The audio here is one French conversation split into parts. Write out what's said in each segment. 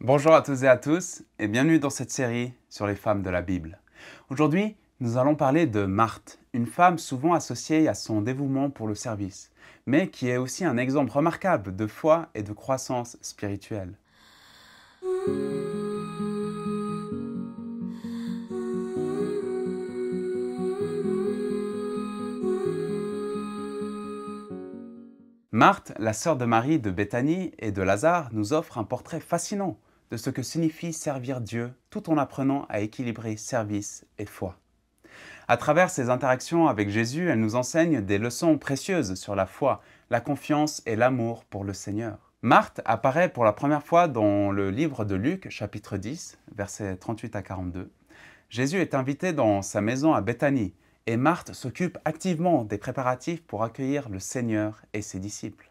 Bonjour à tous et à tous et bienvenue dans cette série sur les femmes de la Bible. Aujourd'hui, nous allons parler de Marthe, une femme souvent associée à son dévouement pour le service, mais qui est aussi un exemple remarquable de foi et de croissance spirituelle. Marthe, la sœur de Marie de Béthanie et de Lazare, nous offre un portrait fascinant de ce que signifie servir Dieu tout en apprenant à équilibrer service et foi. À travers ses interactions avec Jésus, elle nous enseigne des leçons précieuses sur la foi, la confiance et l'amour pour le Seigneur. Marthe apparaît pour la première fois dans le livre de Luc, chapitre 10, versets 38 à 42. Jésus est invité dans sa maison à Béthanie et Marthe s'occupe activement des préparatifs pour accueillir le Seigneur et ses disciples.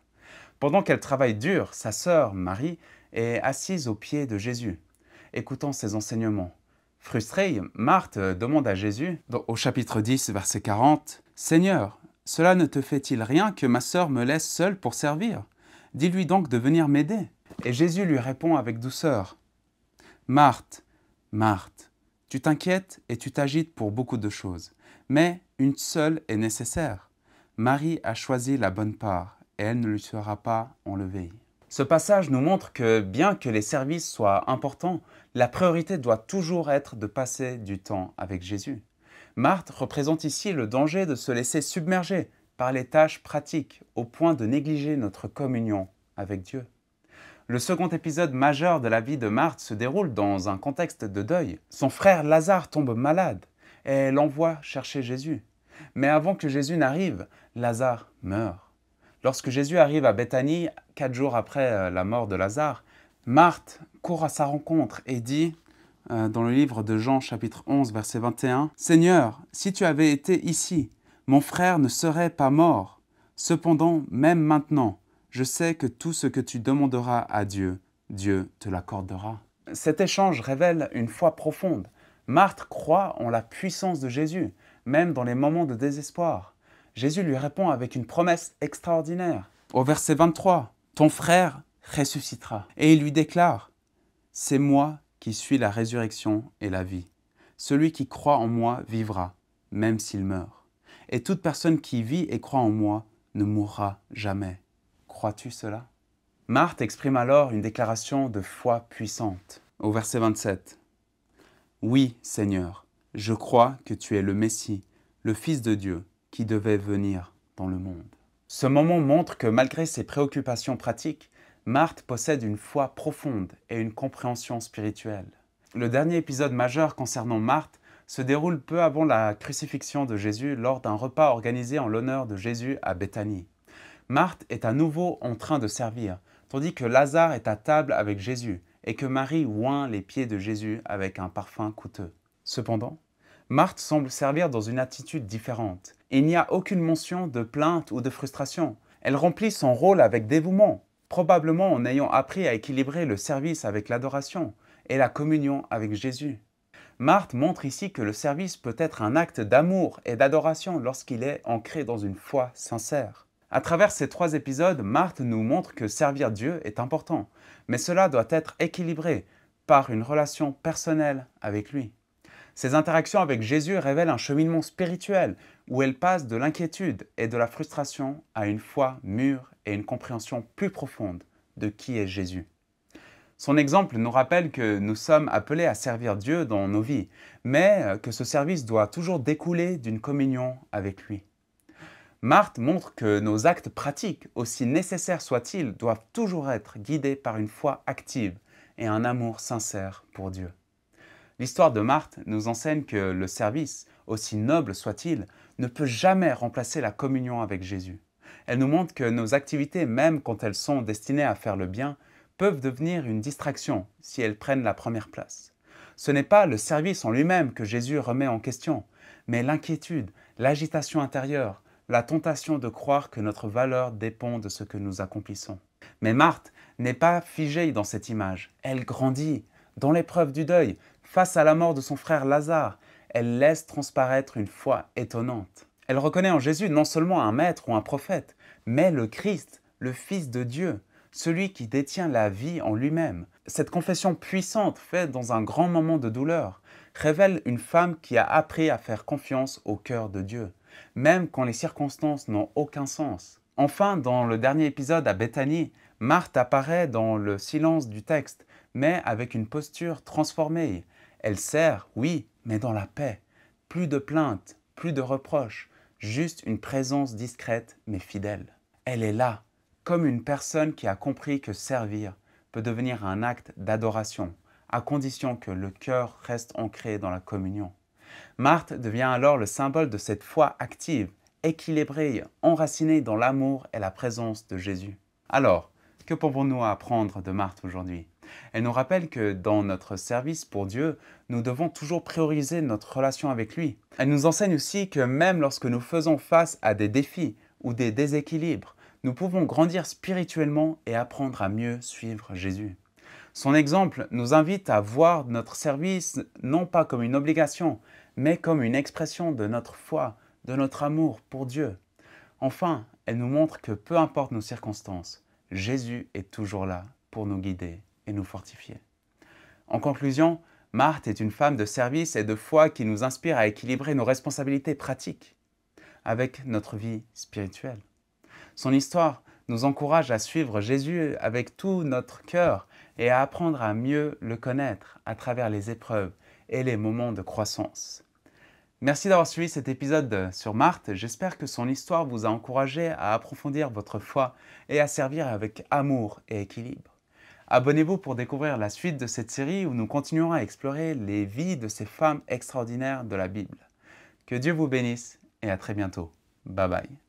Pendant qu'elle travaille dur, sa sœur Marie est assise aux pieds de Jésus, écoutant ses enseignements. Frustrée, Marthe demande à Jésus, au chapitre 10, verset 40, « Seigneur, cela ne te fait-il rien que ma sœur me laisse seule pour servir? Dis-lui donc de venir m'aider. » Et Jésus lui répond avec douceur, « Marthe, Marthe, tu t'inquiètes et tu t'agites pour beaucoup de choses, mais une seule est nécessaire. Marie a choisi la bonne part et elle ne lui sera pas enlevée. » Ce passage nous montre que bien que les services soient importants, la priorité doit toujours être de passer du temps avec Jésus. Marthe représente ici le danger de se laisser submerger par les tâches pratiques au point de négliger notre communion avec Dieu. Le second épisode majeur de la vie de Marthe se déroule dans un contexte de deuil. Son frère Lazare tombe malade et elle envoie chercher Jésus. Mais avant que Jésus n'arrive, Lazare meurt. Lorsque Jésus arrive à Béthanie, 4 jours après la mort de Lazare, Marthe court à sa rencontre et dit, dans le livre de Jean chapitre 11, verset 21, « Seigneur, si tu avais été ici, mon frère ne serait pas mort. Cependant, même maintenant, je sais que tout ce que tu demanderas à Dieu, Dieu te l'accordera. » Cet échange révèle une foi profonde. Marthe croit en la puissance de Jésus, même dans les moments de désespoir. Jésus lui répond avec une promesse extraordinaire. Au verset 23, « Ton frère ressuscitera. » Et il lui déclare, « C'est moi qui suis la résurrection et la vie. Celui qui croit en moi vivra, même s'il meurt. Et toute personne qui vit et croit en moi ne mourra jamais. » Crois-tu cela? Marthe exprime alors une déclaration de foi puissante. Au verset 27, « Oui, Seigneur, je crois que tu es le Messie, le Fils de Dieu, qui devait venir dans le monde. » Ce moment montre que malgré ses préoccupations pratiques, Marthe possède une foi profonde et une compréhension spirituelle. Le dernier épisode majeur concernant Marthe se déroule peu avant la crucifixion de Jésus lors d'un repas organisé en l'honneur de Jésus à Béthanie. Marthe est à nouveau en train de servir, tandis que Lazare est à table avec Jésus et que Marie oint les pieds de Jésus avec un parfum coûteux. Cependant, Marthe semble servir dans une attitude différente. Il n'y a aucune mention de plainte ou de frustration. Elle remplit son rôle avec dévouement, probablement en ayant appris à équilibrer le service avec l'adoration et la communion avec Jésus. Marthe montre ici que le service peut être un acte d'amour et d'adoration lorsqu'il est ancré dans une foi sincère. À travers ces 3 épisodes, Marthe nous montre que servir Dieu est important, mais cela doit être équilibré par une relation personnelle avec lui. Ces interactions avec Jésus révèlent un cheminement spirituel où elle passe de l'inquiétude et de la frustration à une foi mûre et une compréhension plus profonde de qui est Jésus. Son exemple nous rappelle que nous sommes appelés à servir Dieu dans nos vies, mais que ce service doit toujours découler d'une communion avec lui. Marthe montre que nos actes pratiques, aussi nécessaires soient-ils, doivent toujours être guidés par une foi active et un amour sincère pour Dieu. L'histoire de Marthe nous enseigne que le service, aussi noble soit-il, ne peut jamais remplacer la communion avec Jésus. Elle nous montre que nos activités, même quand elles sont destinées à faire le bien, peuvent devenir une distraction si elles prennent la première place. Ce n'est pas le service en lui-même que Jésus remet en question, mais l'inquiétude, l'agitation intérieure, la tentation de croire que notre valeur dépend de ce que nous accomplissons. Mais Marthe n'est pas figée dans cette image. Elle grandit. Dans l'épreuve du deuil, face à la mort de son frère Lazare, elle laisse transparaître une foi étonnante. Elle reconnaît en Jésus non seulement un maître ou un prophète, mais le Christ, le Fils de Dieu, celui qui détient la vie en lui-même. Cette confession puissante, faite dans un grand moment de douleur, révèle une femme qui a appris à faire confiance au cœur de Dieu, même quand les circonstances n'ont aucun sens. Enfin, dans le dernier épisode à Béthanie, Marthe apparaît dans le silence du texte, mais avec une posture transformée. Elle sert, oui, mais dans la paix. Plus de plaintes, plus de reproches, juste une présence discrète mais fidèle. Elle est là, comme une personne qui a compris que servir peut devenir un acte d'adoration, à condition que le cœur reste ancré dans la communion. Marthe devient alors le symbole de cette foi active, équilibrée, enracinée dans l'amour et la présence de Jésus. Alors, que pouvons-nous apprendre de Marthe aujourd'hui? Elle nous rappelle que dans notre service pour Dieu, nous devons toujours prioriser notre relation avec lui. Elle nous enseigne aussi que même lorsque nous faisons face à des défis ou des déséquilibres, nous pouvons grandir spirituellement et apprendre à mieux suivre Jésus. Son exemple nous invite à voir notre service non pas comme une obligation, mais comme une expression de notre foi, de notre amour pour Dieu. Enfin, elle nous montre que peu importe nos circonstances, Jésus est toujours là pour nous guider et nous fortifier. En conclusion, Marthe est une femme de service et de foi qui nous inspire à équilibrer nos responsabilités pratiques avec notre vie spirituelle. Son histoire nous encourage à suivre Jésus avec tout notre cœur et à apprendre à mieux le connaître à travers les épreuves et les moments de croissance. Merci d'avoir suivi cet épisode sur Marthe. J'espère que son histoire vous a encouragé à approfondir votre foi et à servir avec amour et équilibre. Abonnez-vous pour découvrir la suite de cette série où nous continuerons à explorer les vies de ces femmes extraordinaires de la Bible. Que Dieu vous bénisse et à très bientôt. Bye bye.